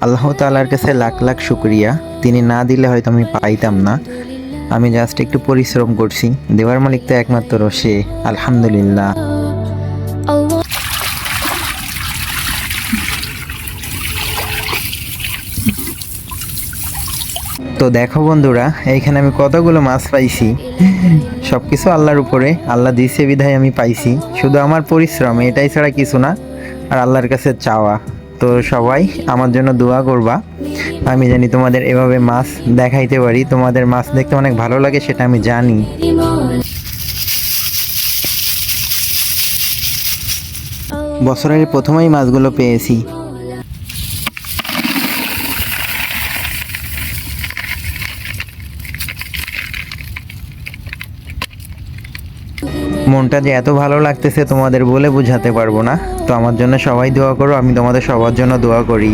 আল্লাহ তাআলার কাছে লাখ লাখ শুকরিয়া, তিনি না দিলে হয়তো আমি পাইতাম না। আমি জাস্ট একটু পরিশ্রম করছি, দেওয়ার মালিক তো একমাত্র সে। আলহামদুলিল্লাহ। তো দেখো বন্ধুরা, এইখানে আমি কতগুলো মাছ পাইছি। সবকিছু আল্লাহর উপরে, আল্লাহ দিছে বিধায় আমি পাইছি, শুধু আমার পরিশ্রম এটাই ছাড়া কিছু না, আর আল্লাহর কাছে চাওয়া। তো সবাই আমার জন্য দোয়া করবা, আমি জানি তোমাদের এভাবে মাছ দেখাইতে পারি, তোমাদের মাছ দেখতে অনেক ভালো লাগে সেটা আমি জানি। বছরের প্রথমেই মাছগুলো পেয়েছি। মনটা যে এত ভালো লাগতেছে তোমাদের বলে বোঝাতে পারবো না। তো আমার জন্য সবাই দোয়া করো, আমি তোমাদের সবার জন্য দোয়া করি।